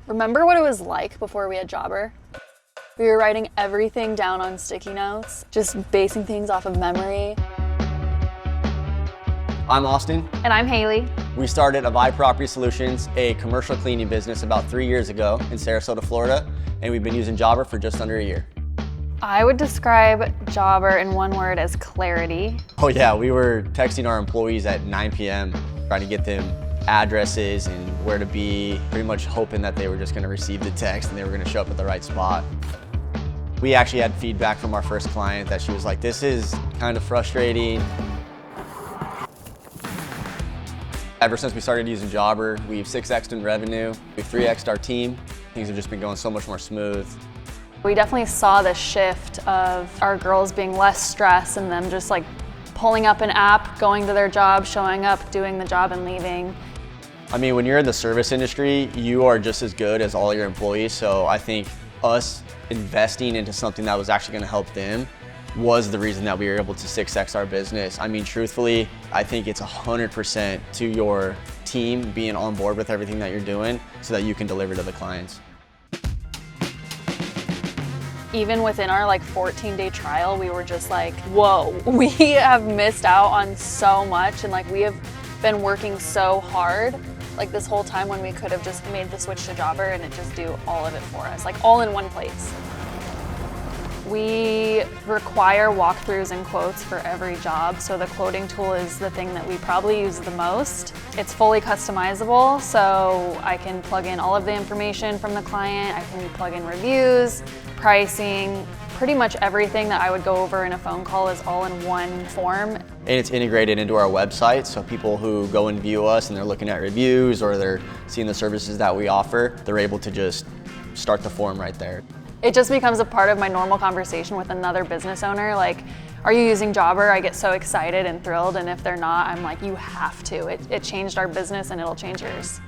Remember what it was like before we had Jobber? We were writing everything down on sticky notes, just basing things off of memory. I'm Austin. And I'm Hayley. We started Avai Property Solutions, a commercial cleaning business about 3 years ago in Sarasota, Florida, and we've been using Jobber for just under a year. I would describe Jobber in one word as clarity. Oh yeah, we were texting our employees at 9 p.m. trying to get them addresses and where to be, pretty much hoping that they were just gonna receive the text and they were gonna show up at the right spot. We actually had feedback from our first client that she was like, this is kind of frustrating. Ever since we started using Jobber, we've 6x'd in revenue, we've 3x'd our team. Things have just been going so much more smooth. We definitely saw the shift of our girls being less stressed and them just like pulling up an app, going to their job, showing up, doing the job and leaving. I mean, when you're in the service industry, you are just as good as all your employees. So I think us investing into something that was actually gonna help them was the reason that we were able to 6x our business. I mean, truthfully, I think it's 100% to your team being on board with everything that you're doing so that you can deliver to the clients. Even within our 14-day trial, we were just like, whoa, we have missed out on so much, and we have been working so hard this whole time when we could have just made the switch to Jobber and it just do all of it for us, all in one place. We require walkthroughs and quotes for every job, so the quoting tool is the thing that we probably use the most. It's fully customizable, so I can plug in all of the information from the client, I can plug in reviews, pricing, pretty much everything that I would go over in a phone call is all in one form. And it's integrated into our website, so people who go and view us and they're looking at reviews or they're seeing the services that we offer, they're able to just start the form right there. It just becomes a part of my normal conversation with another business owner, are you using Jobber? I get so excited and thrilled, and if they're not, I'm like, you have to. It changed our business and it'll change yours.